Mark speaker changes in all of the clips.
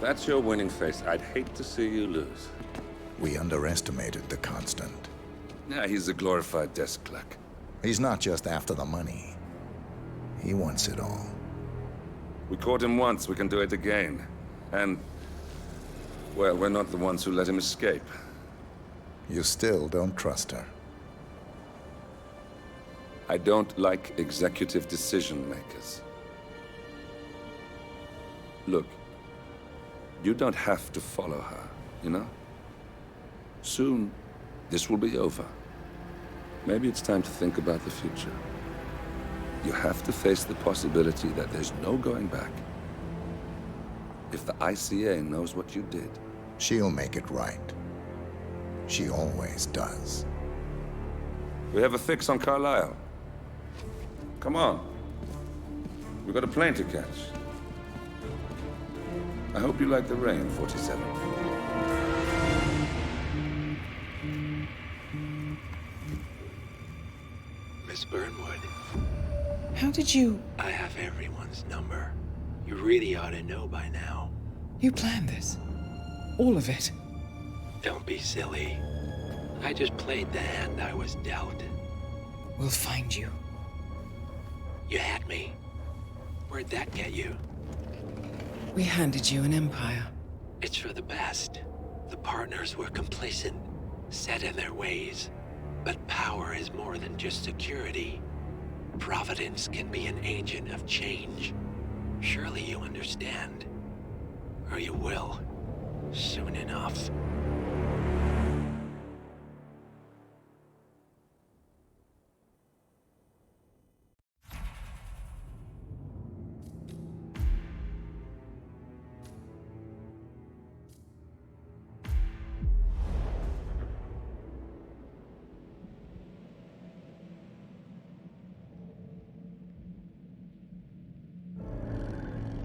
Speaker 1: that's your winning face, I'd hate to see you lose.
Speaker 2: We underestimated the Constant.
Speaker 1: Yeah, he's a glorified desk clerk.
Speaker 2: He's not just after the money. He wants it all.
Speaker 1: We caught him once, we can do it again. And, well, we're not the ones who let him escape.
Speaker 2: You still don't trust her.
Speaker 1: I don't like executive decision makers. Look, you don't have to follow her, you know? Soon, this will be over. Maybe it's time to think about the future. You have to face the possibility that there's no going back. If the ICA knows what you did...
Speaker 2: She'll make it right. She always does.
Speaker 1: We have a fix on Carlisle. Come on. We've got a plane to catch. I hope you like the rain, 47.
Speaker 3: Miss Burnwood.
Speaker 4: How did you...
Speaker 3: I have everyone's number. You really ought to know by now.
Speaker 4: You planned this? All of it?
Speaker 3: Don't be silly. I just played the hand I was dealt.
Speaker 4: We'll find you.
Speaker 3: You had me. Where'd that get you?
Speaker 4: We handed you an empire.
Speaker 3: It's for the best. The partners were complacent, set in their ways. But power is more than just security. Providence can be an agent of change. Surely you understand. Or you will. Soon enough.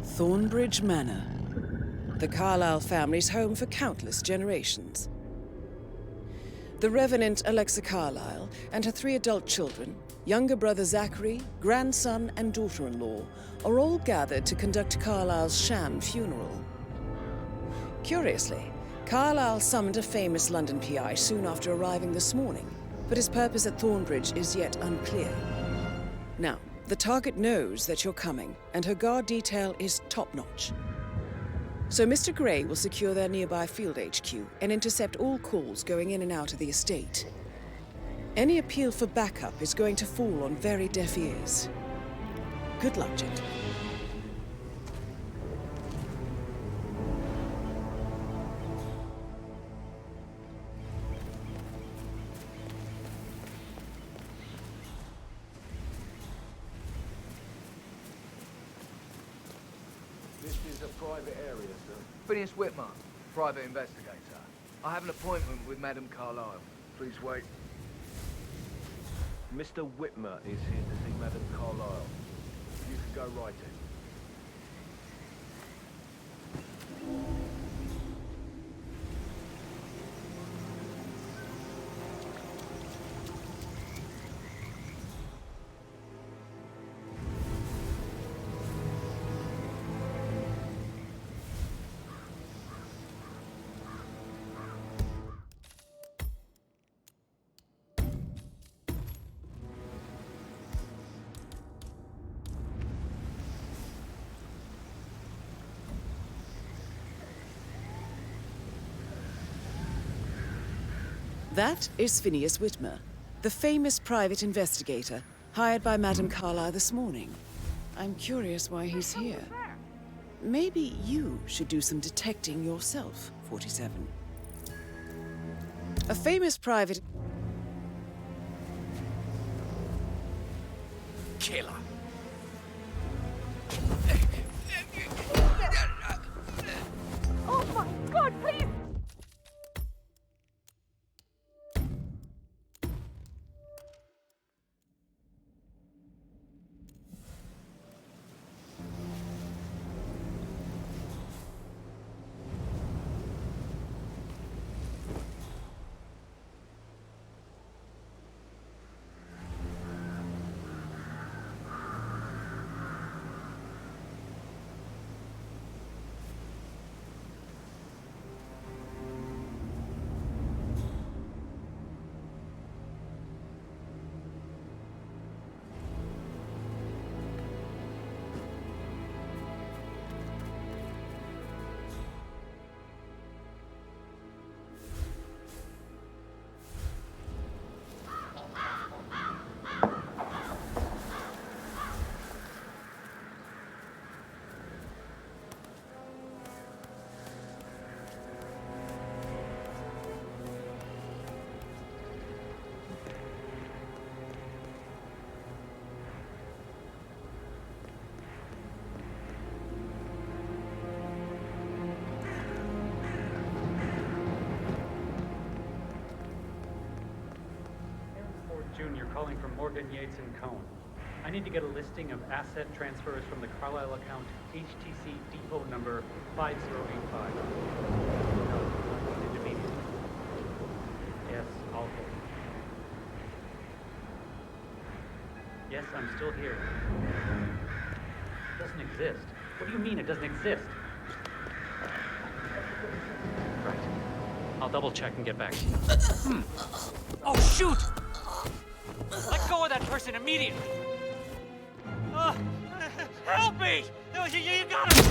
Speaker 4: Thornbridge Manor. The Carlisle family's home for countless generations. The Revenant Alexa Carlisle and her 3 adult children, younger brother Zachary, grandson and daughter-in-law, are all gathered to conduct Carlisle's sham funeral. Curiously, Carlisle summoned a famous London PI soon after arriving this morning, but his purpose at Thornbridge is yet unclear. Now, the target knows that you're coming, and her guard detail is top-notch. So Mr. Gray will secure their nearby field HQ and intercept all calls going in and out of the estate. Any appeal for backup is going to fall on very deaf ears. Good luck, gentlemen.
Speaker 5: This is a private area, sir. Phineas Whitman, private investigator. I have an appointment with Madame Carlisle. Please wait. Mr. Whitmer is here to see Madame Carlisle. You can go right in.
Speaker 4: That is Phineas Whitmer, the famous private investigator hired by Madame Carlisle this morning. I'm curious why he's here. Maybe you should do some detecting yourself, 47. A famous private...
Speaker 6: Killer.
Speaker 7: Oh my God, please!
Speaker 6: calling from Morgan, Yates & Cohn. I need to get a listing of asset transfers from the Carlisle account HTC depot number 5085. No, I need it immediately. Yes, I'll hold. Yes, I'm still here. It doesn't exist. What do you mean it doesn't exist? Right. I'll double check and get back to you.
Speaker 8: Oh, shoot! Let go of that person immediately! Help me! No, you gotta...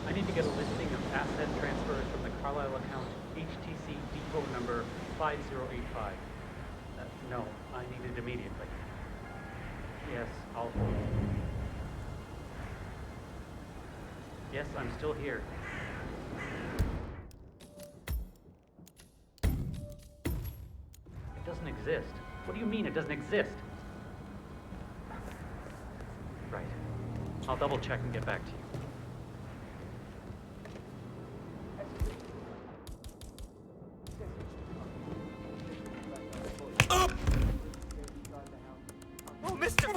Speaker 6: I need to get a listing of asset transfers from the Carlisle account HTC depot number 5085. No, I need it immediately. Yes, I'll hold. Yes, I'm still here. It doesn't exist. What do you mean it doesn't exist? Right. I'll double check and get back to you.
Speaker 8: Oh, mister!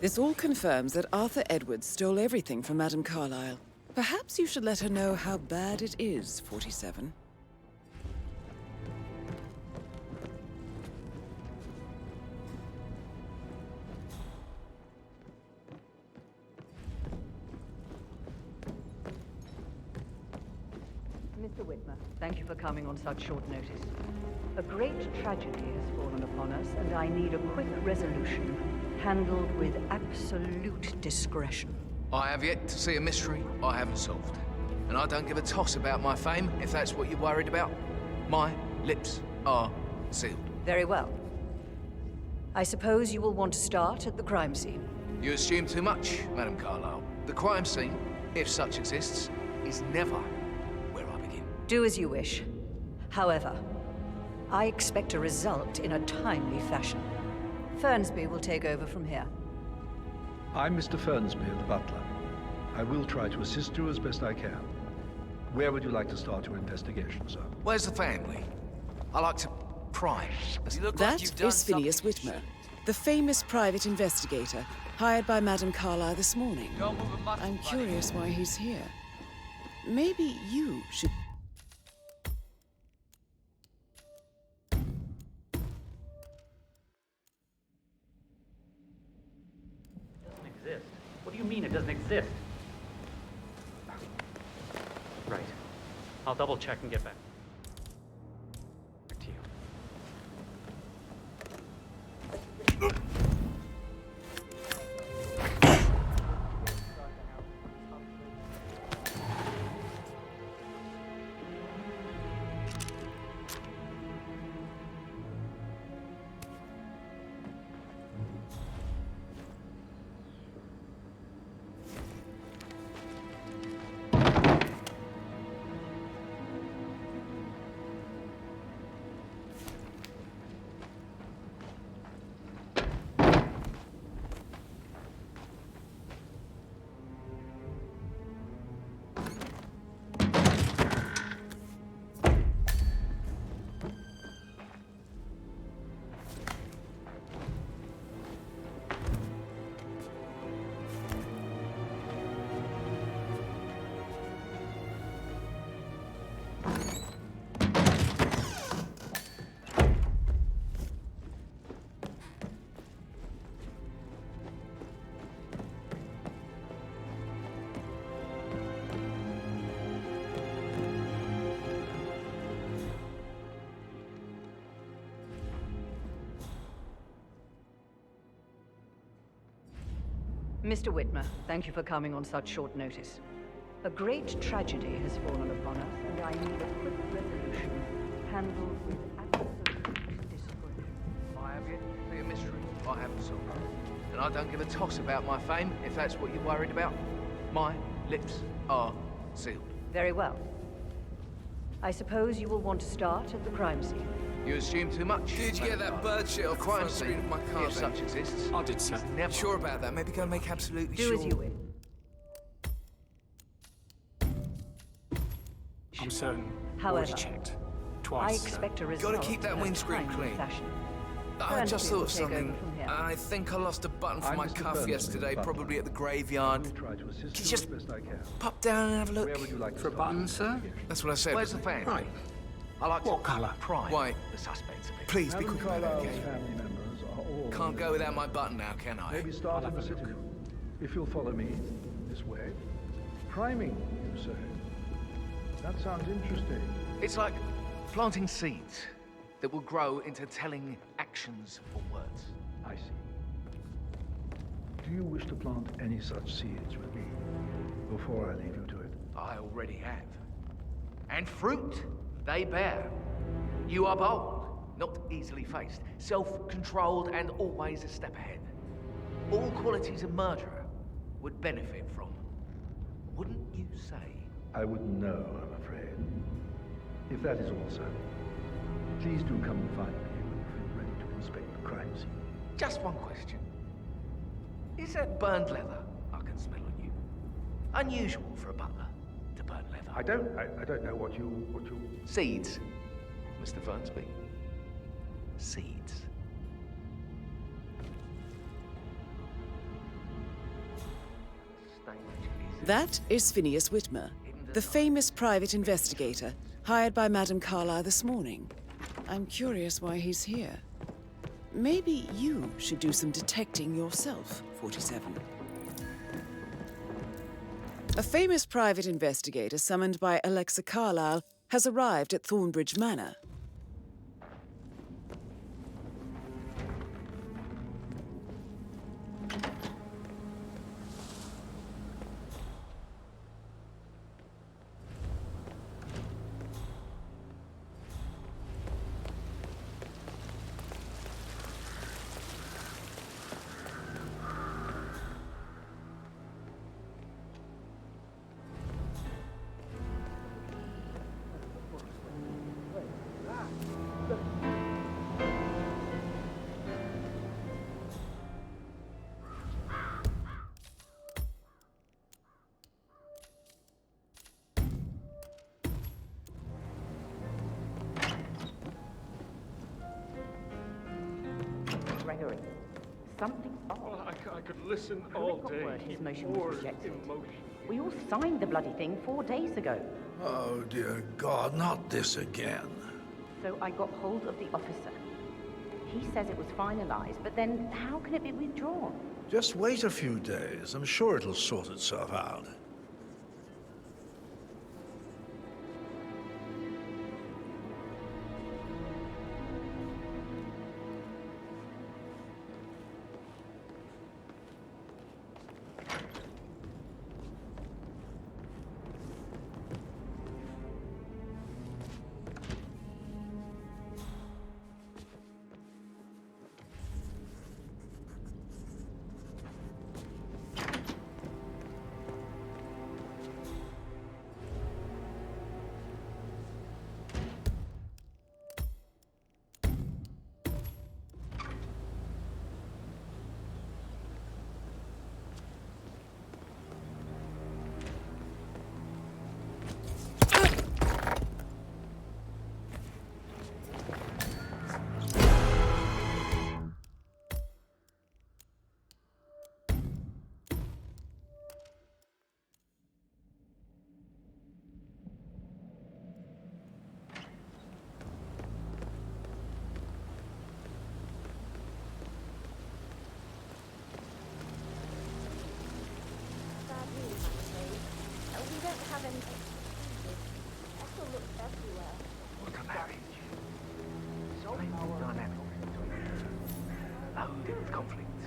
Speaker 4: This all confirms that Arthur Edwards stole everything from Madame Carlisle. Perhaps you should let her know how bad it is, 47.
Speaker 9: Mr. Whitmer, thank you for coming on such short notice. A great tragedy has fallen upon us, and I need a quick resolution, handled with absolute discretion.
Speaker 5: I have yet to see a mystery I haven't solved. And I don't give a toss about my fame, if that's what you're worried about. My lips are sealed.
Speaker 9: Very well. I suppose you will want to start at the crime scene.
Speaker 5: You assume too much, Madame Carlisle. The crime scene, if such exists, is never where I begin.
Speaker 9: Do as you wish. However, I expect a result in a timely fashion. Fernsby will take over from here.
Speaker 10: I'm Mr. Fernsby, the butler. I will try to assist you as best I can. Where would you like to start your investigation, sir?
Speaker 5: Where's the family? I like to pry.
Speaker 8: You look like
Speaker 4: That
Speaker 8: you've done
Speaker 4: is Phineas
Speaker 8: something you
Speaker 4: Whitmer, the famous private investigator hired by Madame Carlisle this morning.
Speaker 8: Don't move a muscle,
Speaker 4: I'm
Speaker 8: buddy.
Speaker 4: curious why he's here. Maybe you should...
Speaker 6: It doesn't exist. What do you mean it doesn't exist? I'll double check and get back. Back to you.
Speaker 9: Mr. Whitmer, thank you for coming on such short notice. A great tragedy has fallen upon us, and I need a quick resolution handled with absolute discretion.
Speaker 5: I have yet to see a mystery I haven't solved. And I don't give a toss about my fame, if that's what you're worried about. My lips are sealed.
Speaker 9: Very well. I suppose you will want to start at the crime scene.
Speaker 5: You assume too much.
Speaker 11: Did you get that bird shit off the
Speaker 5: crime
Speaker 11: front screen
Speaker 5: scene,
Speaker 11: of my car?
Speaker 5: if such exists?
Speaker 8: I did, sir.
Speaker 5: Never.
Speaker 11: Sure about that? Maybe go and make absolutely
Speaker 9: Do
Speaker 11: sure.
Speaker 9: as you wish.
Speaker 8: I'm certain.
Speaker 9: However,
Speaker 8: Already checked.
Speaker 9: I
Speaker 8: Twice.
Speaker 9: expect a result.
Speaker 11: Gotta keep that
Speaker 9: in a
Speaker 11: windscreen
Speaker 9: timely
Speaker 11: clean.
Speaker 9: fashion.
Speaker 11: I just
Speaker 9: Burnsley will
Speaker 11: thought of
Speaker 9: take over
Speaker 11: something.
Speaker 9: from here.
Speaker 11: I think I lost a button from
Speaker 10: I'm
Speaker 11: my
Speaker 10: Mr.
Speaker 11: cuff
Speaker 10: Burnsley,
Speaker 11: yesterday,
Speaker 10: butler.
Speaker 11: probably at the
Speaker 10: I
Speaker 11: graveyard.
Speaker 10: will try to assist
Speaker 11: Can you
Speaker 10: you
Speaker 11: just
Speaker 10: as best I can.
Speaker 11: pop down and have a look?
Speaker 10: Where would you like to
Speaker 8: For a
Speaker 10: start?
Speaker 8: button, sir?
Speaker 11: That's what I said.
Speaker 5: Where's the fan?
Speaker 8: Right.
Speaker 5: I like
Speaker 8: What
Speaker 5: to
Speaker 8: colour?
Speaker 5: prime
Speaker 11: White.
Speaker 5: the suspects a bit.
Speaker 11: Please be
Speaker 10: Madam
Speaker 11: quick about it,
Speaker 10: Carlyle's
Speaker 11: okay?
Speaker 10: family members are all...
Speaker 11: Can't go without my button now, can I?
Speaker 10: Maybe start in the sitting room. If you'll follow me this way. Priming, you say? That sounds interesting.
Speaker 5: It's like planting seeds that will grow into telling actions or words.
Speaker 10: I see. Do you wish to plant any such seeds with me before I leave you to it?
Speaker 5: I already have. And fruit they bear. You are bold, not easily faced, self-controlled, and always a step ahead. All qualities a murderer would benefit from. Wouldn't you say?
Speaker 10: I wouldn't know, I'm afraid. If that is all, sir, please do come and find me when you feel ready to inspect the crime scene.
Speaker 5: Just one question. Is that burned leather I can smell on you unusual for a butler to burn leather?
Speaker 10: I don't know what you...
Speaker 5: Seeds, Mr. Fernsby. Seeds.
Speaker 4: That is Phineas Whitmer, the famous private investigator hired by Madame Carlyle this morning. I'm curious why he's here. Maybe you should do some detecting yourself, 47. A famous private investigator summoned by Alexa Carlyle has arrived at Thornbridge Manor.
Speaker 12: Gregory, something odd.
Speaker 13: Well, I could listen all day.
Speaker 12: Word, his motion
Speaker 13: More
Speaker 12: was rejected.
Speaker 13: emotion.
Speaker 12: We all signed the bloody thing 4 days ago.
Speaker 14: Oh, dear God, not this again.
Speaker 12: So I got hold of the officer. He says it was finalized, but then how can it be withdrawn?
Speaker 14: Just wait a few days. I'm sure it'll sort itself out.
Speaker 5: conflict,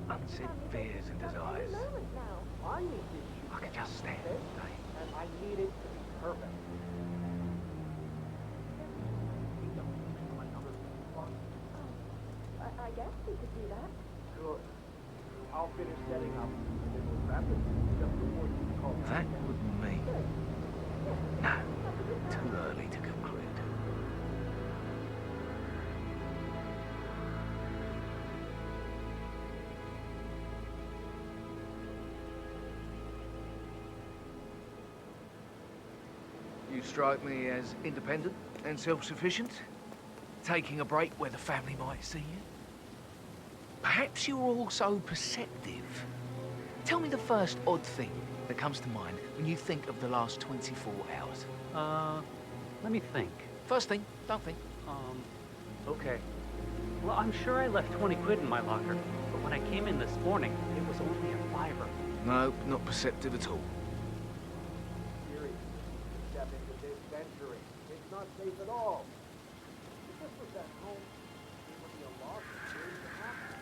Speaker 5: unsaid fears and desires. I can just stand it,
Speaker 6: And I need it to be perfect.
Speaker 7: I guess we could do that.
Speaker 6: Good. I'll finish setting up this rapid just before you call.
Speaker 5: That would mean... No, too early to conclude. You strike me as independent and self-sufficient, taking a break where the family might see you. Perhaps you're also perceptive. Tell me the first odd thing that comes to mind when you think of the last 24 hours.
Speaker 6: Let me think.
Speaker 5: First thing, don't think.
Speaker 6: Okay. Well, I'm sure I left 20 quid in my locker, but when I came in this morning, it was only a $5.
Speaker 5: No, not perceptive at all.
Speaker 6: Seriously, step into this century. It's not safe at all. If this was at home, it would be a loss of years to happen.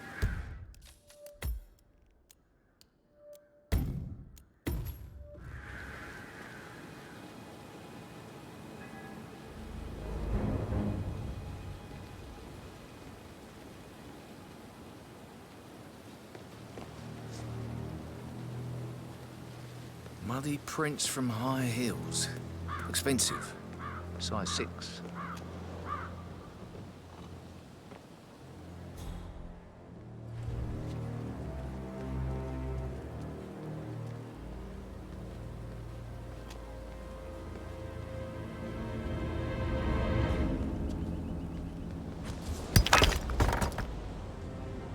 Speaker 11: Muddy prints from high heels. Expensive. Size 6.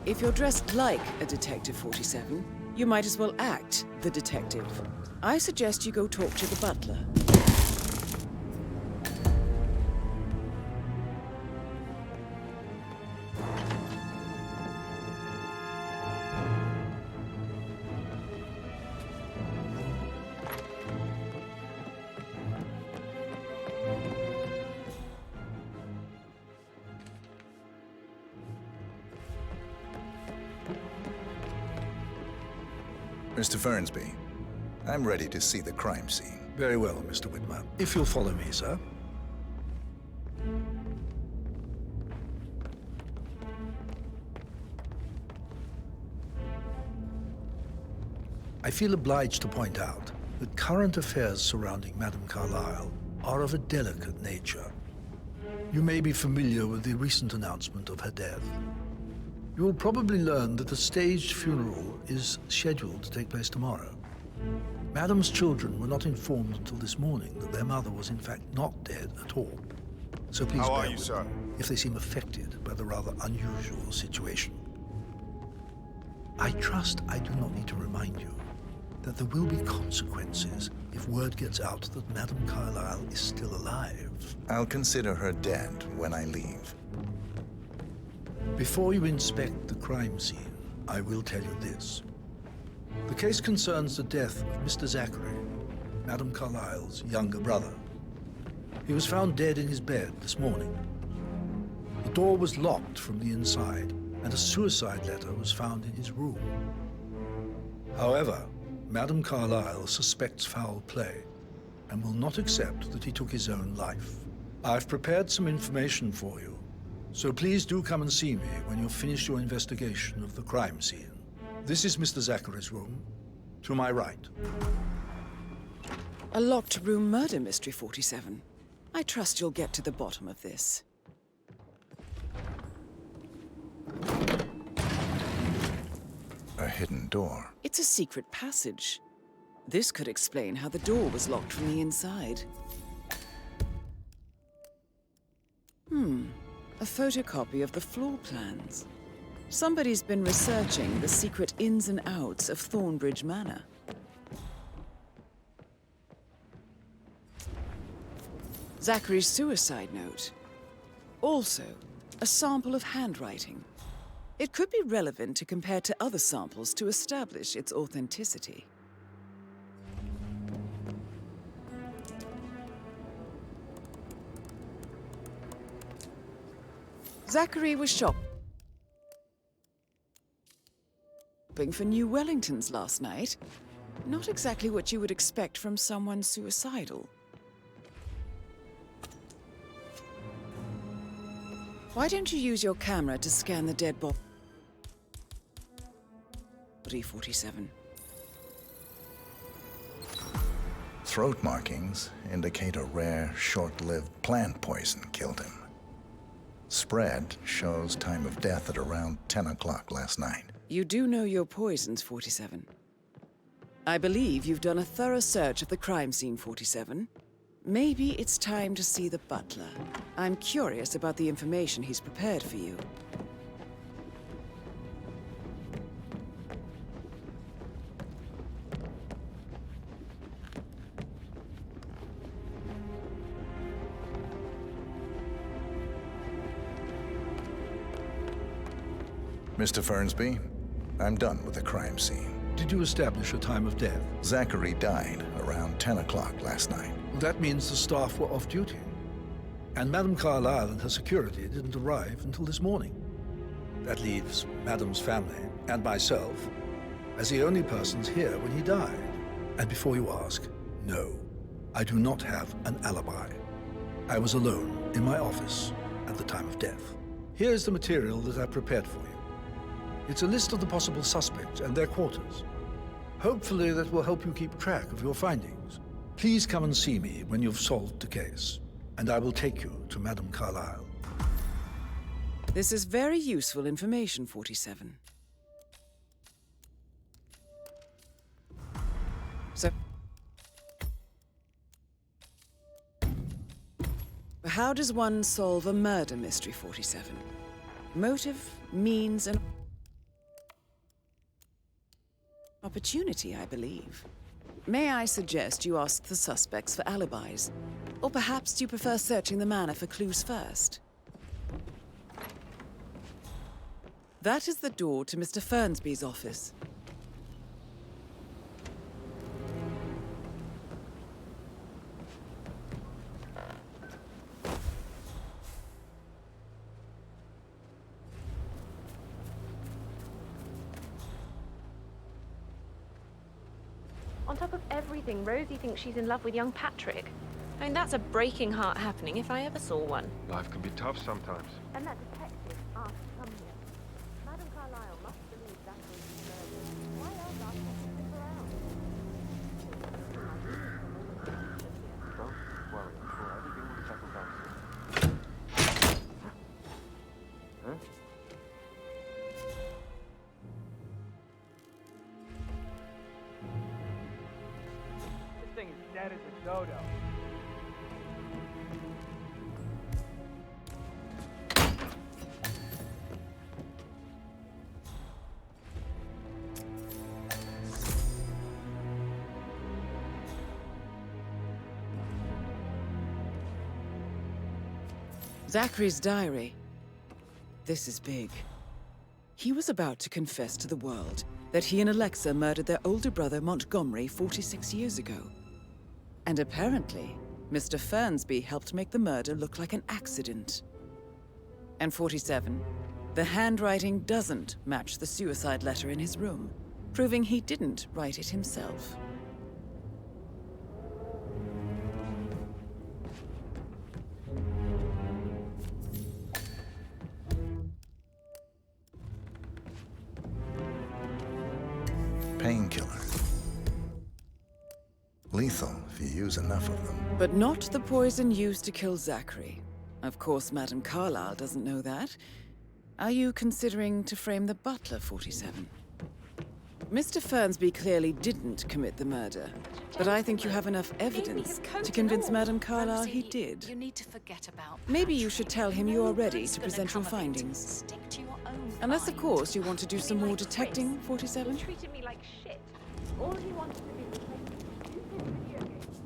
Speaker 4: If you're dressed like a Detective 47, you might as well act the detective. I suggest you go talk to the butler.
Speaker 2: Mr. Fernsby, I'm ready to see the crime scene.
Speaker 14: Very well, Mr. Whitman. If you'll follow me, sir. I feel obliged to point out that current affairs surrounding Madame Carlyle are of a delicate nature. You may be familiar with the recent announcement of her death. You will probably learn that a staged funeral is scheduled to take place tomorrow. Madame's children were not informed until this morning that their mother was in fact not dead at all. So please
Speaker 15: How are
Speaker 14: bear
Speaker 15: you,
Speaker 14: with
Speaker 15: sir?
Speaker 14: me if they seem affected by the rather unusual situation. I trust I do not need to remind you that there will be consequences if word gets out that Madame Carlyle is still alive.
Speaker 2: I'll consider her dead when I leave.
Speaker 14: Before you inspect the crime scene, I will tell you this. The case concerns the death of Mr. Zachary, Madame Carlyle's younger brother. He was found dead in his bed this morning. The door was locked from the inside, and a suicide letter was found in his room. However, Madame Carlyle suspects foul play and will not accept that he took his own life. I've prepared some information for you, so please do come and see me when you've finished your investigation of the crime scene. This is Mr. Zachary's room, to my right.
Speaker 4: A locked room murder mystery, 47. I trust you'll get to the bottom of this.
Speaker 2: A hidden door.
Speaker 4: It's a secret passage. This could explain how the door was locked from the inside. A photocopy of the floor plans. Somebody's been researching the secret ins and outs of Thornbridge Manor. Zachary's suicide note. Also, a sample of handwriting. It could be relevant to compare to other samples to establish its authenticity. Zachary was shot. shopping for new Wellingtons last night. Not exactly what you would expect from someone suicidal. Why don't you use your camera to scan the dead body, 47?
Speaker 2: Throat markings indicate a rare, short-lived plant poison killed him. Spread shows time of death at around 10 o'clock last night.
Speaker 4: You do know your poisons, 47. I believe you've done a thorough search of the crime scene, 47. Maybe it's time to see the butler. I'm curious about the information he's prepared for you.
Speaker 2: Mr. Fernsby, I'm done with the crime scene.
Speaker 14: Did you establish a time of death?
Speaker 2: Zachary died around 10 o'clock last night.
Speaker 14: Well, that means the staff were off duty. And Madame Carlyle and her security didn't arrive until this morning. That leaves Madame's family and myself as the only persons here when he died. And before you ask, no, I do not have an alibi. I was alone in my office at the time of death. Here's the material that I prepared for you. It's a list of the possible suspects and their quarters. Hopefully that will help you keep track of your findings. Please come and see me when you've solved the case, and I will take you to Madame Carlyle.
Speaker 4: This is very useful information, 47. So, how does one solve a murder mystery, 47? Motive, means, and opportunity, I believe. May I suggest you ask the suspects for alibis? Or perhaps do you prefer searching the manor for clues first? That is the door to Mr. Fernsby's office.
Speaker 7: On top of everything, Rosie thinks she's in love with young Patrick. I mean, that's a breaking heart happening if I ever saw one.
Speaker 13: Life can be tough sometimes.
Speaker 7: And that detective asked to come here. Madame Carlyle must believe that was murder. Why else ask her to stick around?
Speaker 13: Don't worry, I'm sure everything will settle down soon. Huh?
Speaker 5: This thing is dead as a dodo.
Speaker 4: Zachary's diary. This is big. He was about to confess to the world that he and Alexa murdered their older brother Montgomery 46 years ago. And apparently, Mr. Fernsby helped make the murder look like an accident. And 47, the handwriting doesn't match the suicide letter in his room, proving he didn't write it himself.
Speaker 2: Painkiller. Lethal if you use enough of them.
Speaker 4: But not the poison used to kill Zachary. Of course, Madame Carlyle doesn't know that. Are you considering to frame the butler, 47? Mr. Fernsby clearly didn't commit the murder, but I think you have enough evidence to convince Madame Carlyle he did.
Speaker 15: You need to forget about
Speaker 4: Maybe you should tell him you are ready to present your findings.
Speaker 15: Stick to your own
Speaker 4: Unless, of course, you want to do some more detecting, 47?
Speaker 7: He treated me like shit. All he wanted to do was play stupid video games.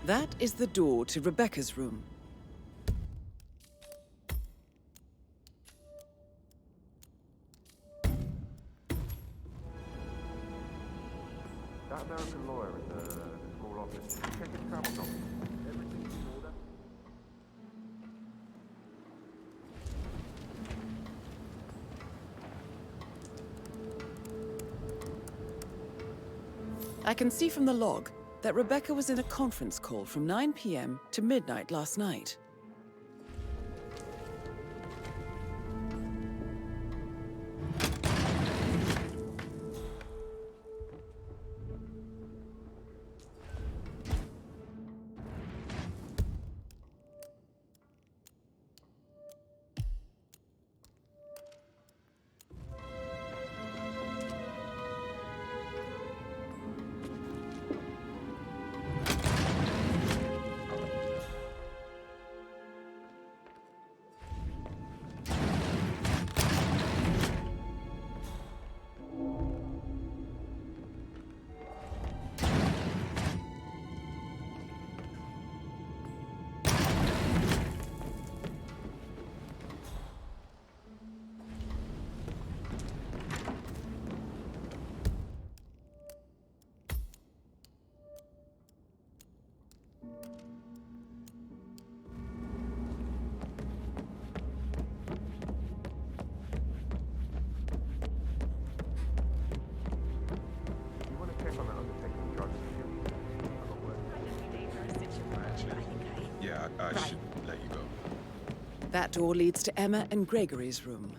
Speaker 4: That is the door to Rebecca's room.
Speaker 13: That American lawyer in the small office, did you check his travel documents? Everything's in order?
Speaker 4: I can see from the log that Rebecca was in a conference call from 9 p.m. to midnight last night.
Speaker 16: Yeah, I should let you go.
Speaker 4: That door leads to Emma and Gregory's room.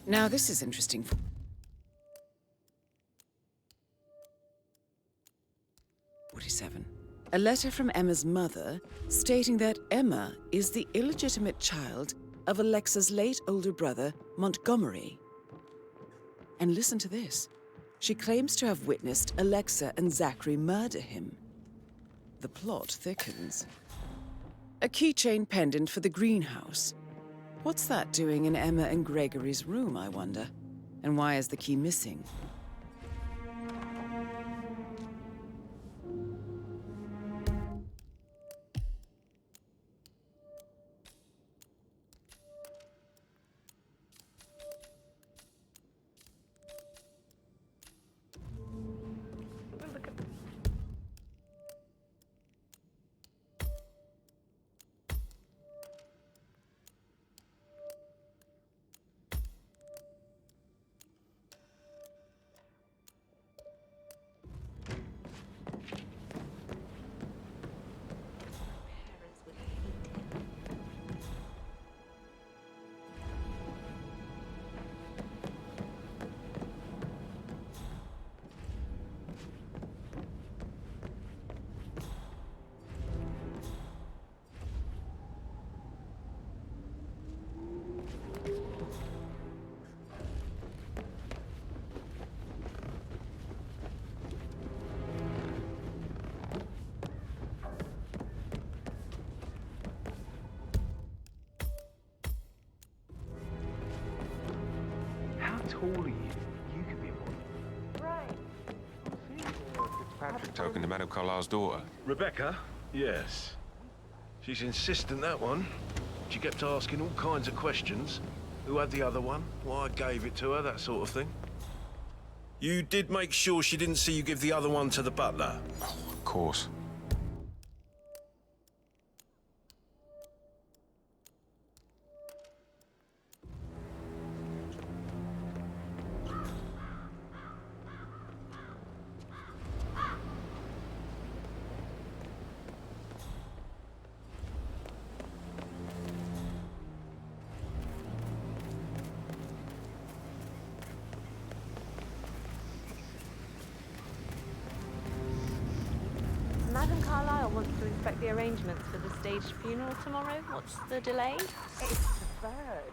Speaker 4: Now this is interesting. 47. A letter from Emma's mother stating that Emma is the illegitimate child of Alexa's late older brother, Montgomery. And listen to this. She claims to have witnessed Alexa and Zachary murder him. The plot thickens. A keychain pendant for the greenhouse. What's that doing in Emma and Gregory's room, I wonder? And why is the key missing?
Speaker 13: Tall are you? You could be a model. Right.
Speaker 16: Fitzpatrick talking to Madame Carlisle's daughter.
Speaker 17: Rebecca? Yes. She's insistent, that one. She kept asking all kinds of questions. Who had the other one? Why I gave it to her, that sort of thing. You did make sure she didn't see you give the other one to the butler?
Speaker 16: Oh, of course.
Speaker 7: Madame Carlisle wants to inspect the arrangements for the staged funeral tomorrow. What's the delay?
Speaker 12: It's the birds.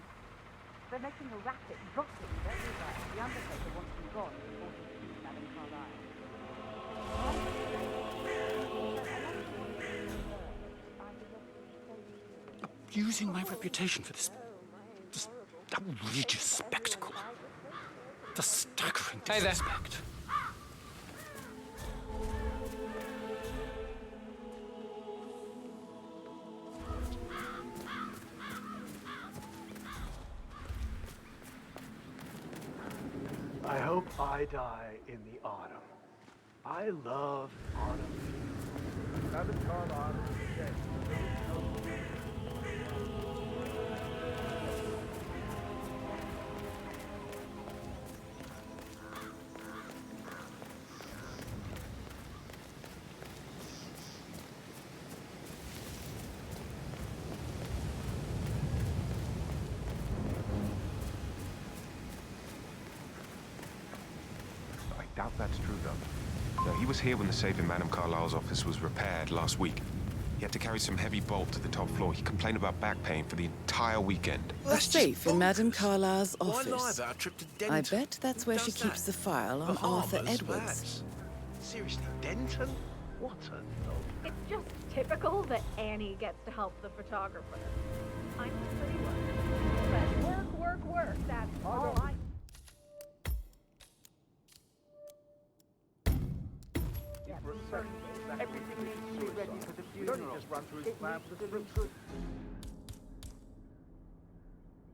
Speaker 12: They're making a racket, rotting everywhere. The undertaker wants them gone before he sees Madame Carlisle.
Speaker 18: using my reputation for this outrageous spectacle. The staggering disrespect.
Speaker 19: I hope I die in the autumn. I love autumn.
Speaker 10: Madam Carlyle is dead.
Speaker 16: I doubt that's true, though. No, he was here when the safe in Madame Carlyle's office was repaired last week. He had to carry some heavy bolt to the top floor. He complained about back pain for the entire weekend.
Speaker 4: A safe in Madame Carlyle's
Speaker 17: Why lie
Speaker 4: office.
Speaker 17: about a trip to
Speaker 4: I
Speaker 17: Denton?
Speaker 4: bet that's
Speaker 17: Who
Speaker 4: where
Speaker 17: does
Speaker 4: she keeps
Speaker 17: that?
Speaker 4: the file on Arthur
Speaker 17: Bahamas,
Speaker 4: Edwards.
Speaker 17: lads. Seriously, Denton? What a knob.
Speaker 12: It's just typical that Annie gets to help the photographer. I'm pretty work. But work. That's all I...
Speaker 19: Everything needs to be ready for the funeral.
Speaker 10: We don't just run through his plan for the
Speaker 19: look
Speaker 10: funeral.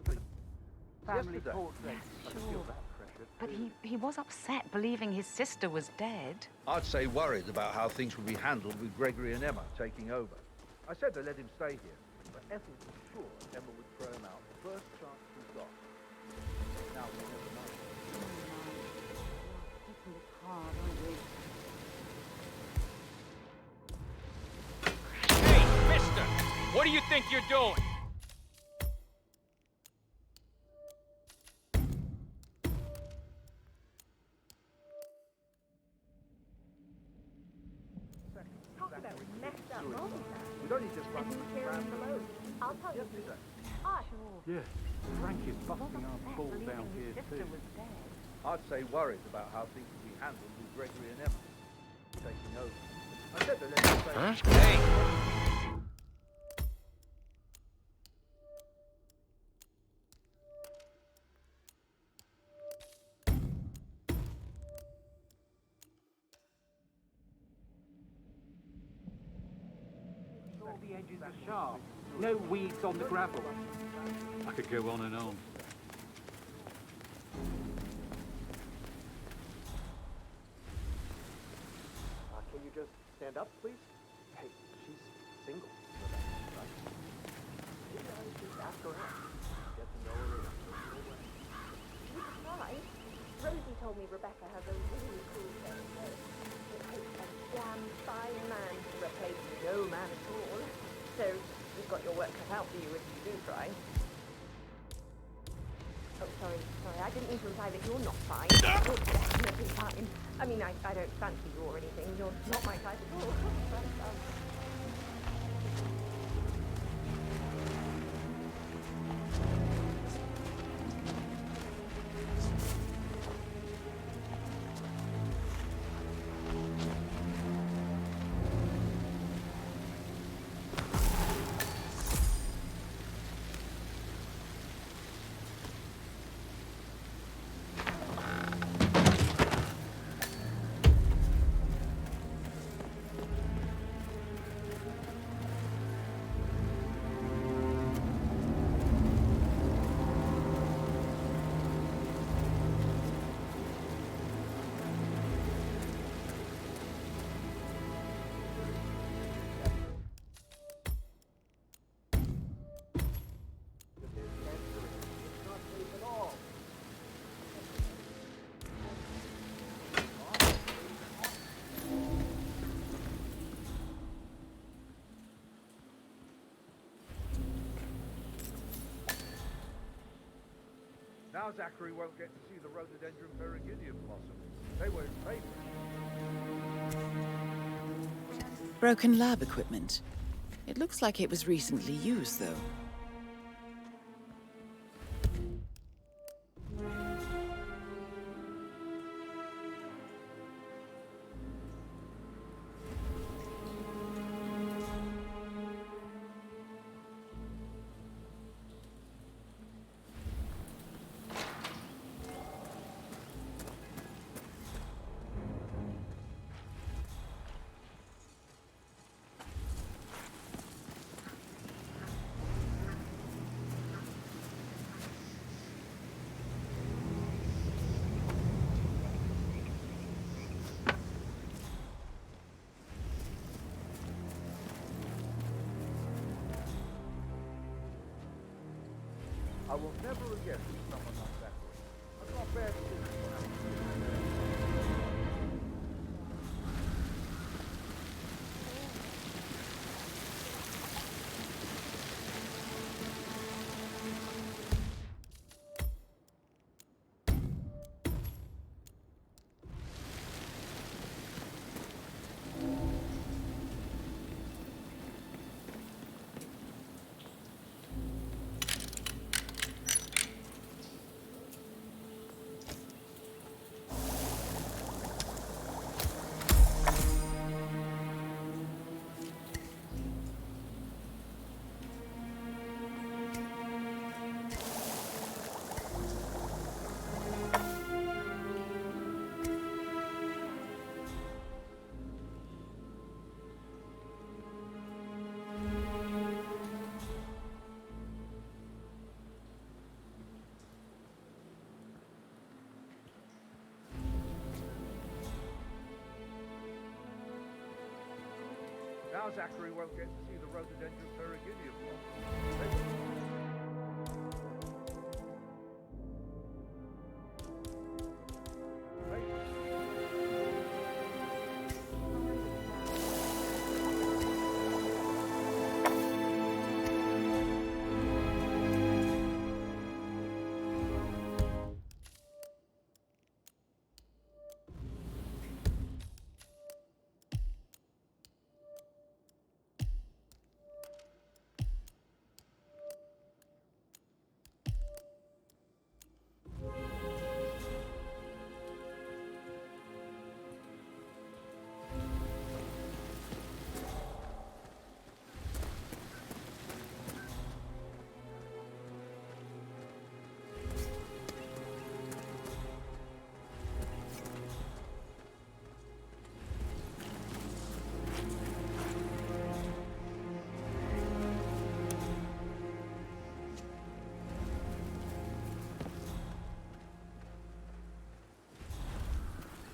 Speaker 19: good. Family
Speaker 10: Yesterday.
Speaker 19: portrait.
Speaker 9: Sure. But he was upset, believing his sister was dead.
Speaker 10: I'd say worried about how things would be handled with Gregory and Emma taking over. I said to let him stay here, but Ethel was sure Emma would throw him out the first chance we got. Now we never know.
Speaker 9: Taking this hard, aren't we?
Speaker 8: Hey, mister! What do you think you're doing?
Speaker 12: Talk about messed up moments.
Speaker 10: We'd only just run
Speaker 12: And
Speaker 10: through
Speaker 12: who's
Speaker 10: his
Speaker 12: carrying
Speaker 10: plan
Speaker 12: the load? I'll tell you.
Speaker 10: yesterday.
Speaker 12: Ah, sure.
Speaker 19: Yeah, Frank is busting our balls down here too.
Speaker 10: I'd say worried about how things would be handled with Gregory and Emma taking over. I said to let him stay here.
Speaker 8: Hey!
Speaker 19: All the edges are sharp. No weeds on the gravel. I could go on and on. Can you just stand up, please? Hey, she's single. Right? Maybe I should ask her out. Get to know her.
Speaker 12: You could try. Rosie told me Rebecca has a really cool set of words. It takes a damn fine man to replace no man at all. So you've got your work cut out for you if you do try. Oh, sorry. I didn't mean to imply that you're not fine. You're definitely fine. I mean, I don't fancy you or anything. You're not my type at all. But,
Speaker 10: Now Zachary won't get to see the rhododendron periginium blossom. They were his favourite.
Speaker 4: Broken lab equipment. It looks like it was recently used, though.
Speaker 10: I will never again meet someone like that. I can't bear to think what happened to you. Now Zachary won't get to see the rhododendron periginium blossom.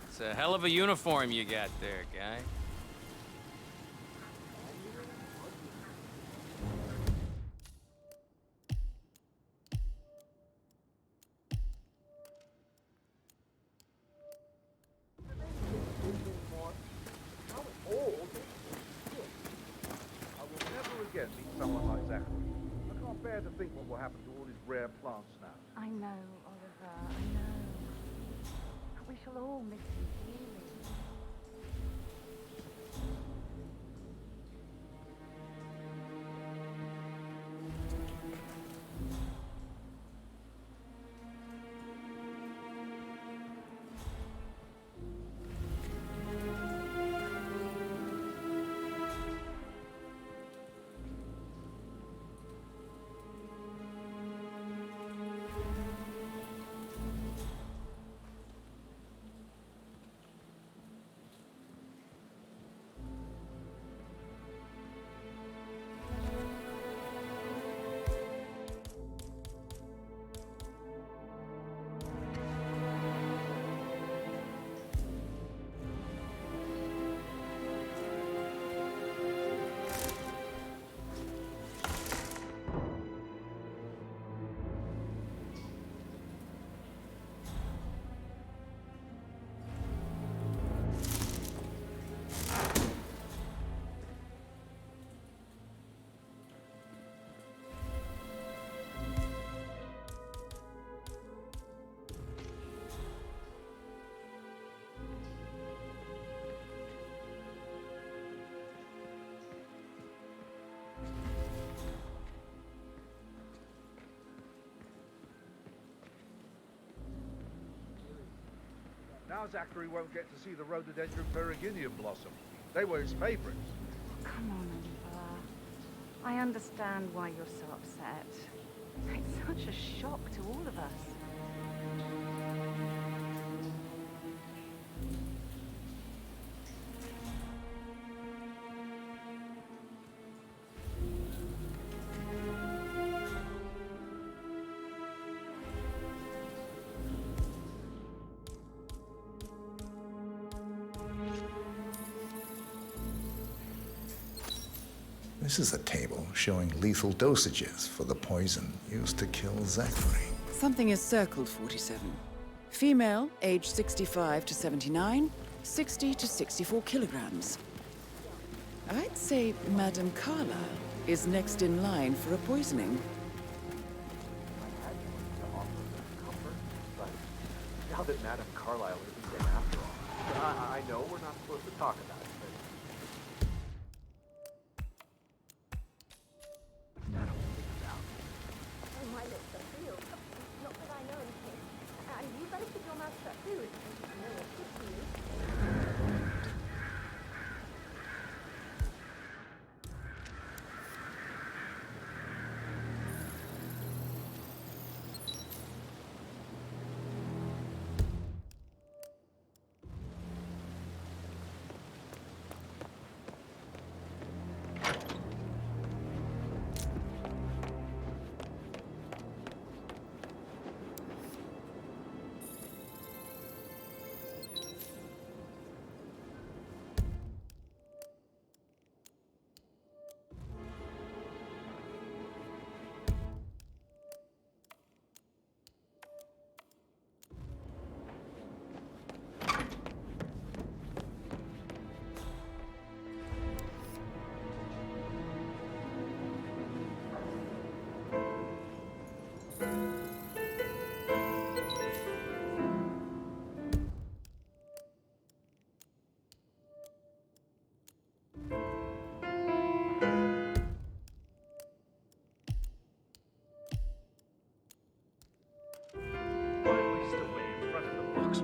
Speaker 8: It's a hell of a uniform you got there, guy.
Speaker 10: I will never again meet someone like Zachary. I can't bear to think what will happen to all his rare plants now.
Speaker 9: I know, Oliver, I know. But we shall all miss him dearly.
Speaker 10: Now Zachary won't get to see the rhododendron periginium blossom. They were his favorites.
Speaker 9: Come on, Oliver. I understand why you're so upset. It's such a shock to all of us.
Speaker 2: This is a table showing lethal dosages for the poison used to kill Zachary.
Speaker 4: Something is circled, 47. Female, age 65 to 79, 60 to 64 kilograms. I'd say Madame Carlyle is next in line for a poisoning.
Speaker 19: Now that Madame Carlyle isn't dead after all, I know we're not supposed to talk about it, but...
Speaker 12: Oh, my lips are sealed. Not that I know anything. And you better keep your mouth shut too. I know what's good for you.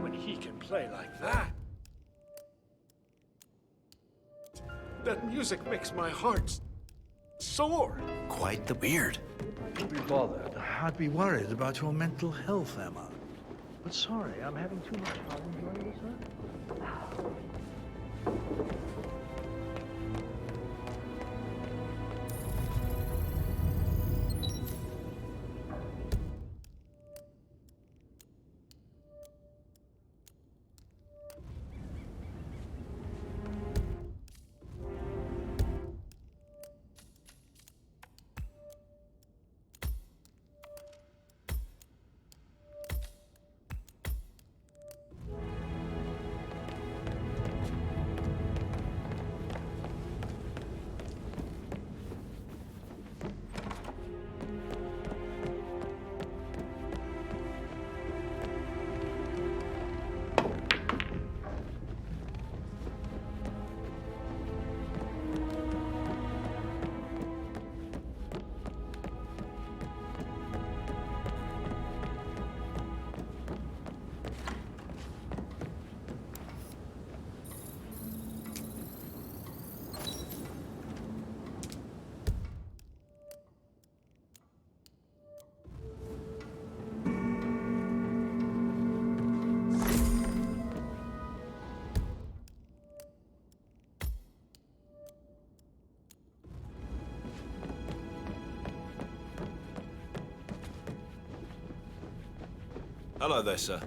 Speaker 18: When he can play like that. That music makes my heart soar.
Speaker 11: Quite the beard.
Speaker 14: Don't be bothered. I'd be worried about your mental health, Emma. But sorry, I'm having too much fun enjoying this, huh?
Speaker 17: Hello there, sir.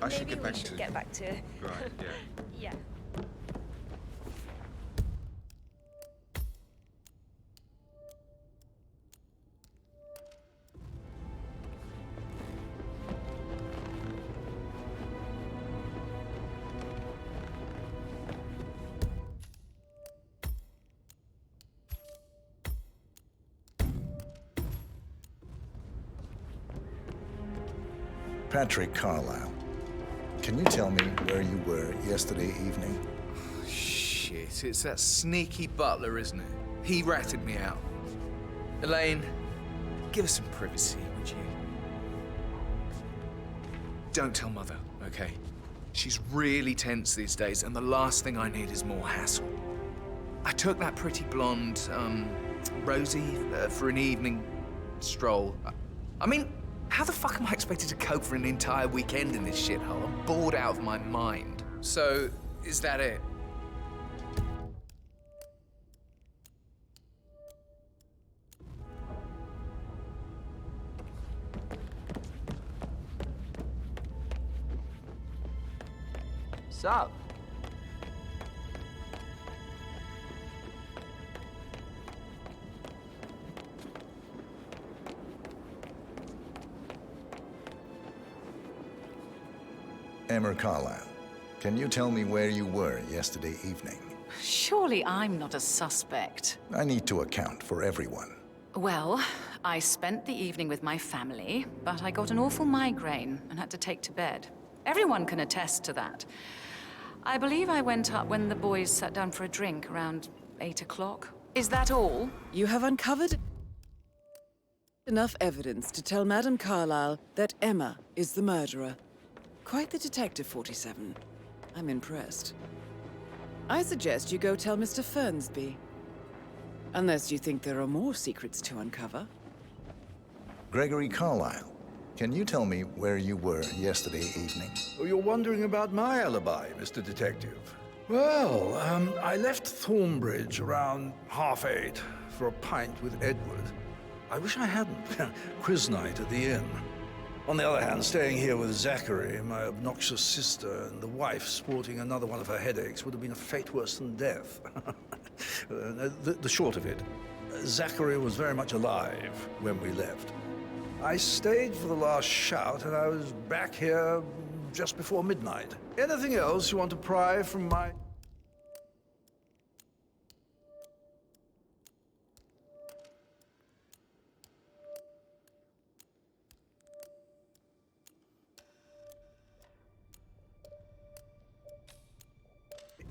Speaker 20: I should
Speaker 12: Maybe
Speaker 20: get back
Speaker 12: we should
Speaker 20: to...
Speaker 12: get back to...
Speaker 20: Right, yeah.
Speaker 12: Yeah.
Speaker 2: Patrick Carlisle, can you tell me where you were yesterday evening?
Speaker 21: Shit, it's that sneaky butler, isn't it? He ratted me out. Elaine, give us some privacy, would you? Don't tell Mother, okay? She's really tense these days, and the last thing I need is more hassle. I took that pretty blonde, Rosie, for an evening stroll. I mean, how the fuck am I expected to cope for an entire weekend in this shithole? I'm bored out of my mind. So, is that it?
Speaker 5: Sup?
Speaker 2: Emmer Carlisle, can you tell me where you were yesterday evening?
Speaker 15: Surely I'm not a suspect.
Speaker 2: I need to account for everyone.
Speaker 15: Well, I spent the evening with my family, but I got an awful migraine and had to take to bed. Everyone can attest to that. I believe I went up when the boys sat down for a drink around 8 o'clock. Is that all?
Speaker 4: You have uncovered enough evidence to tell Madame Carlisle that Emma is the murderer. Quite the detective, 47. I'm impressed. I suggest you go tell Mr. Fernsby. Unless you think there are more secrets to uncover.
Speaker 2: Gregory Carlisle, can you tell me where you were yesterday evening?
Speaker 14: Oh, you're wondering about my alibi, Mr. Detective. Well, I left Thornbridge around 8:30 for a pint with Edward. I wish I hadn't. Quiz night at the inn. On the other hand, staying here with Zachary, my obnoxious sister, and the wife sporting another one of her headaches would have been a fate worse than death. The short of it, Zachary was very much alive when we left. I stayed for the last shout, and I was back here just before midnight. Anything else you want to pry from my...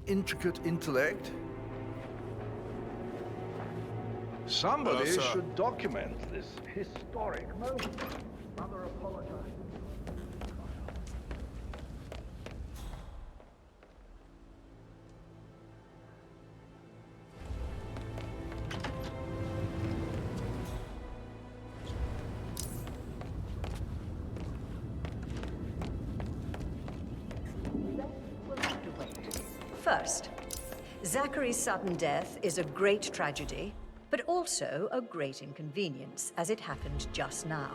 Speaker 14: intricate intellect? Somebody should document this historic moment. Mother apologized.
Speaker 9: First, Zachary's sudden death is a great tragedy, but also a great inconvenience, as it happened just now.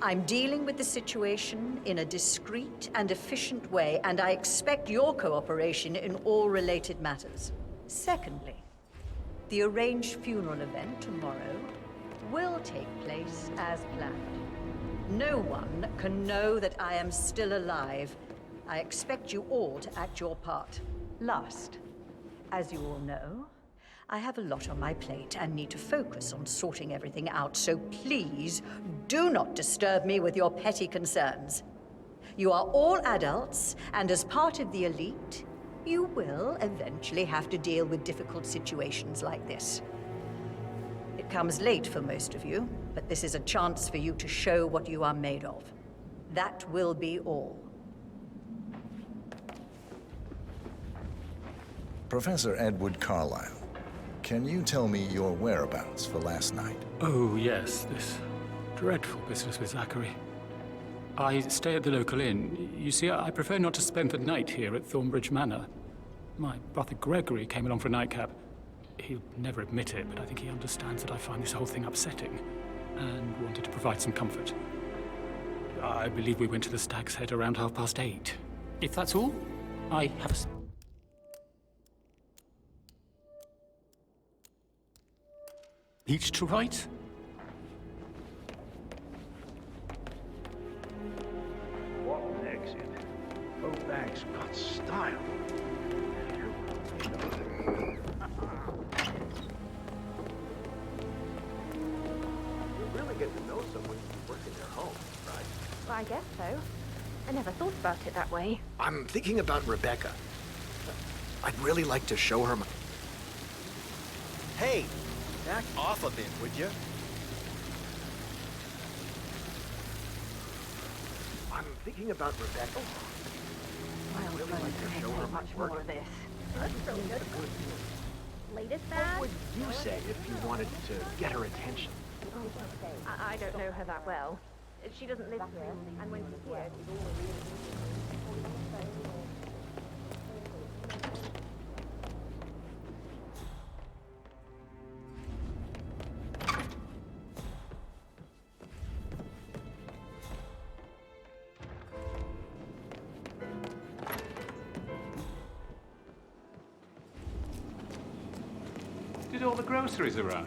Speaker 9: I'm dealing with the situation in a discreet and efficient way, and I expect your cooperation in all related matters. Secondly, the arranged funeral event tomorrow will take place as planned. No one can know that I am still alive. I expect you all to act your part. Last, as you all know, I have a lot on my plate and need to focus on sorting everything out, so please do not disturb me with your petty concerns. You are all adults, and as part of the elite, you will eventually have to deal with difficult situations like this. It comes late for most of you, but this is a chance for you to show what you are made of. That will be all.
Speaker 2: Professor Edward Carlisle, can you tell me your whereabouts for last night?
Speaker 6: Oh, yes, this dreadful business with Zachary. I stay at the local inn. You see, I prefer not to spend the night here at Thornbridge Manor. My brother Gregory came along for a nightcap. He'll never admit it, but I think he understands that I find this whole thing upsetting and wanted to provide some comfort. I believe we went to the Stag's Head around 8:30.
Speaker 20: If that's all, I have a... Each to write?
Speaker 10: What an exit. Both bags got style.
Speaker 19: You really get to know someone you work in their home, right?
Speaker 7: Well, I guess so. I never thought about it that way.
Speaker 19: I'm thinking about Rebecca. I'd really like to show her my... Hey, back off a bit, would you? I'm thinking about Rebecca.
Speaker 7: I'd really like to show her much more of this.
Speaker 12: Latest
Speaker 19: What
Speaker 12: bag?
Speaker 19: would you say if you wanted to get her attention?
Speaker 7: I don't know her that well. She doesn't live here, and when she's here, she's always...
Speaker 20: Did all the groceries arrive?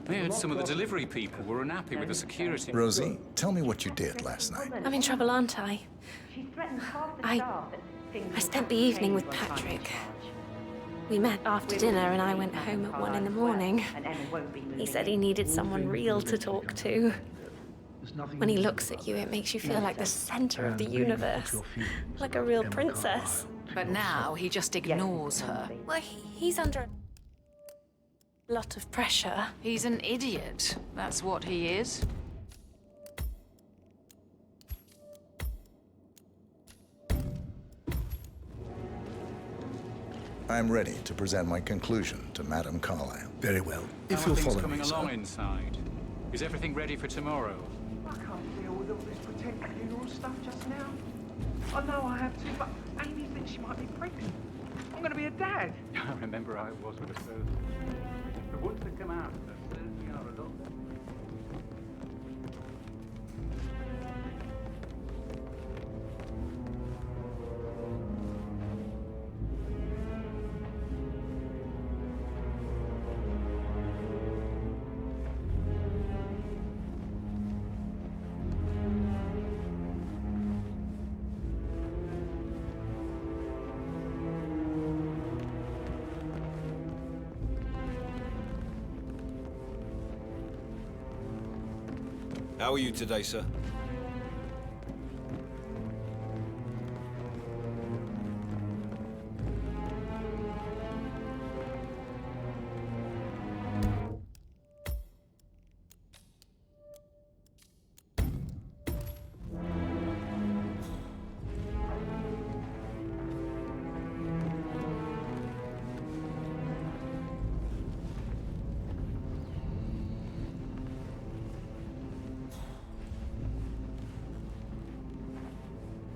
Speaker 20: I heard some of the delivery people were unhappy with the security.
Speaker 2: Rosie, tell me what you did last night.
Speaker 7: I'm in trouble, aren't I? I spent the evening with Patrick. We met after dinner and I went home at 1 in the morning. He said he needed someone real to talk to. When he looks at you, it makes you feel like the center of the universe. Like a real princess.
Speaker 15: But now he just ignores her.
Speaker 7: Well, he's under a lot of pressure.
Speaker 15: He's an idiot. That's what he is.
Speaker 2: I'm ready to present my conclusion to Madame Carlyle.
Speaker 14: Very well.
Speaker 20: How
Speaker 14: If
Speaker 20: are
Speaker 14: you'll
Speaker 20: things
Speaker 14: follow
Speaker 20: coming
Speaker 14: me,
Speaker 20: along
Speaker 14: sir.
Speaker 20: inside? Is everything ready for tomorrow?
Speaker 5: I can't deal with all this pretend funeral stuff just now. I know I have to, but Amy thinks she might be pregnant. I'm going to be a dad.
Speaker 20: I remember how it was with the first. But once they come out, they certainly are adults.
Speaker 22: How are you today, sir?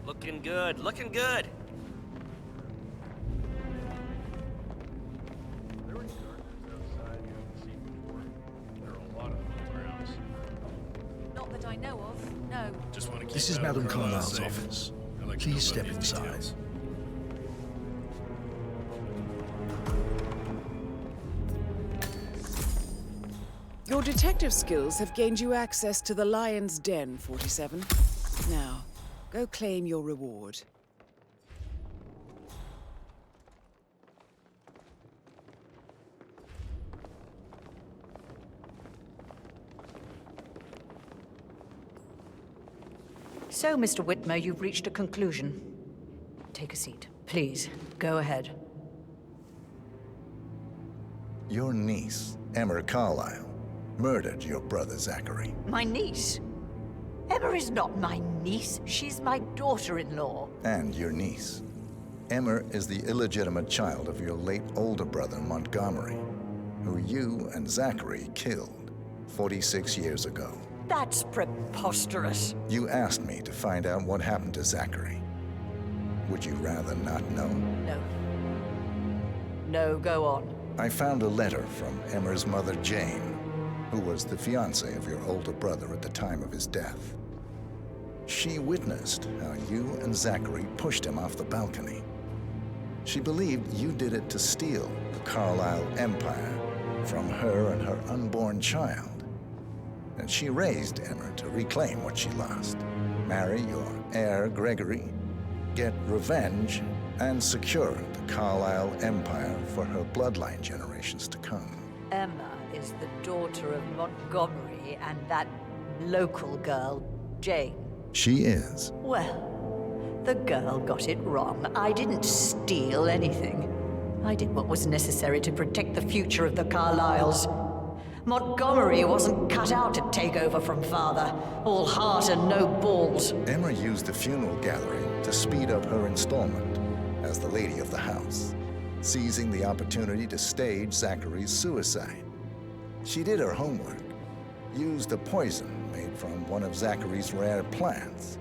Speaker 23: Looking good, looking good.
Speaker 15: Not that I know of, no.
Speaker 24: Just want to keep
Speaker 14: This is
Speaker 24: Madame
Speaker 14: Madame Carlyle's
Speaker 24: safe.
Speaker 14: office.
Speaker 24: I like to
Speaker 14: Please
Speaker 24: know
Speaker 14: step
Speaker 24: about these
Speaker 14: inside.
Speaker 24: details.
Speaker 4: Your detective skills have gained you access to the Lion's Den, 47. Now, go claim your reward.
Speaker 9: So, Mr. Whitmer, you've reached a conclusion. Take a seat. Please, go ahead.
Speaker 2: Your niece, Emma Carlyle, murdered your brother Zachary.
Speaker 25: My niece? Emma is not my niece. She's my daughter-in-law.
Speaker 2: And your niece. Emma is the illegitimate child of your late older brother Montgomery, who you and Zachary killed 46 years ago.
Speaker 25: That's preposterous.
Speaker 2: You asked me to find out what happened to Zachary. Would you rather not know?
Speaker 25: No. No, go on.
Speaker 2: I found a letter from Emma's mother, Jane, who was the fiancée of your older brother at the time of his death. She witnessed how you and Zachary pushed him off the balcony. She believed you did it to steal the Carlisle empire from her and her unborn child. And she raised Emma to reclaim what she lost, marry your heir, Gregory, get revenge, and secure the Carlisle empire for her bloodline generations to come.
Speaker 9: Emma is the daughter of Montgomery and that local girl, Jane.
Speaker 2: She is.
Speaker 9: Well, the girl got it wrong. I didn't steal anything. I did what was necessary to protect the future of the Carlyles. Montgomery wasn't cut out to take over from Father. All heart and no balls.
Speaker 2: Emma used the funeral gathering to speed up her installment as the lady of the house, seizing the opportunity to stage Zachary's suicide. She did her homework, used a poison made from one of Zachary's rare plants,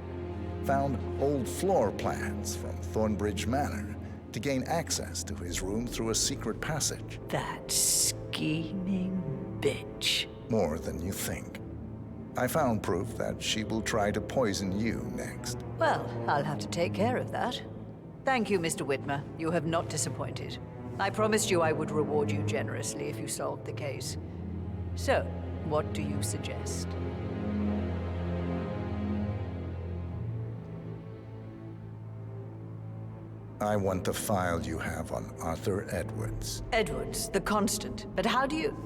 Speaker 2: found old floor plans from Thornbridge Manor to gain access to his room through a secret passage.
Speaker 9: That scheming bitch.
Speaker 2: More than you think. I found proof that she will try to poison you next.
Speaker 9: Well, I'll have to take care of that. Thank you, Mr. Whitmer. You have not disappointed. I promised you I would reward you generously if you solved the case. So, what do you suggest?
Speaker 2: I want the file you have on Arthur Edwards.
Speaker 9: Edwards, the constant. But how do you...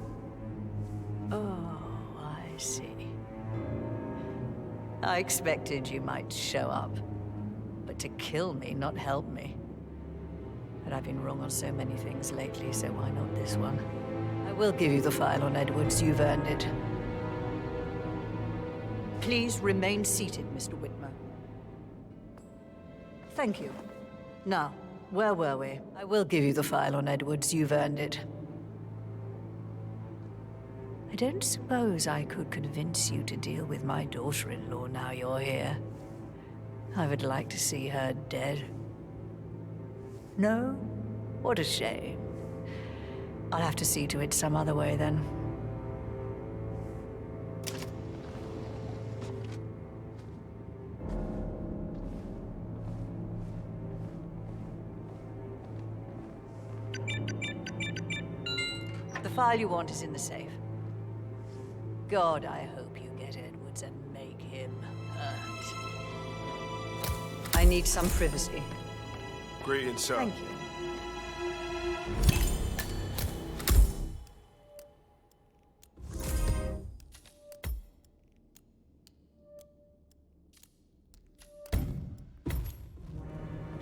Speaker 9: Oh, I see. I expected you might show up. But to kill me, not help me. But I've been wrong on so many things lately, so why not this one? I will give you the file on Edwards. You've earned it. Please remain seated, Mr. Whitmer. Thank you. Now, where were we? I will give you the file on Edwards. You've earned it. I don't suppose I could convince you to deal with my daughter-in-law now you're here. I would like to see her dead. No? What a shame. I'll have to see to it some other way then. The file you want is in the safe. God, I hope you get Edwards and make him hurt. I need some privacy.
Speaker 17: Greetings, sir.
Speaker 9: Thank you.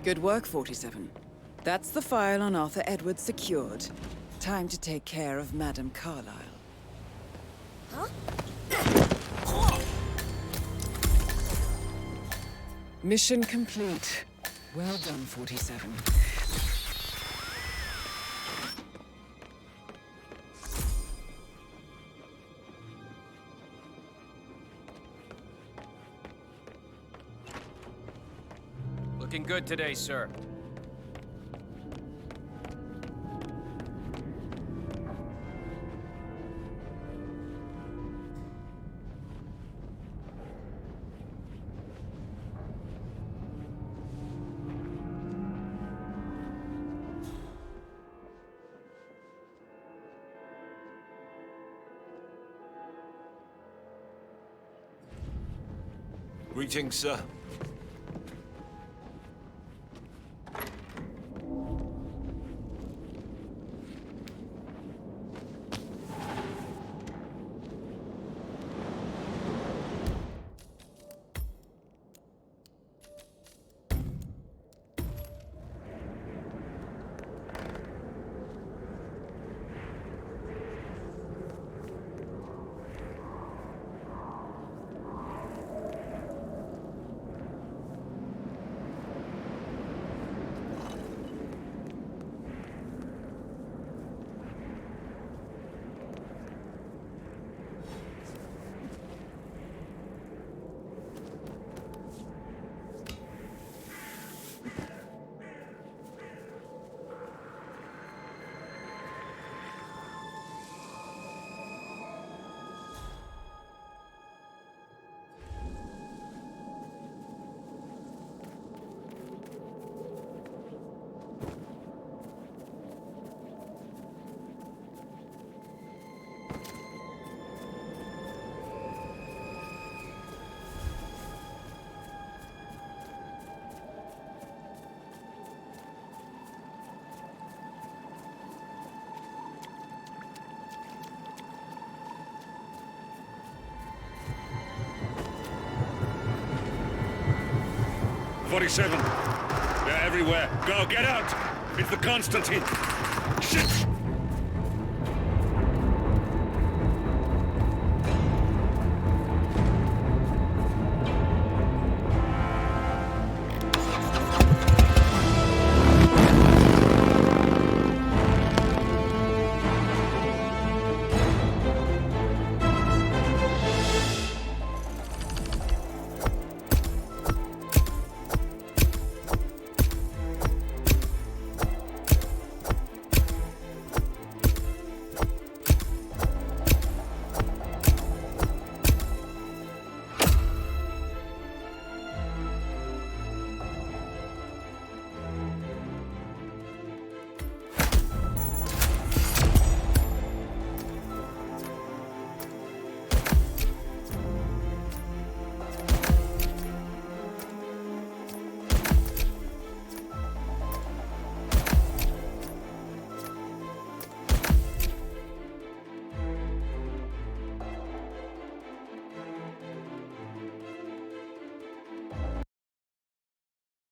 Speaker 4: Good work, 47. That's the file on Arthur Edwards secured. Time to take care of Madame Carlisle.
Speaker 12: Huh?
Speaker 4: Mission complete. Well done, 47.
Speaker 8: Looking good today, sir.
Speaker 17: Greetings, sir.
Speaker 1: 47. They're everywhere. Go, get out! It's the Constantine. Shit!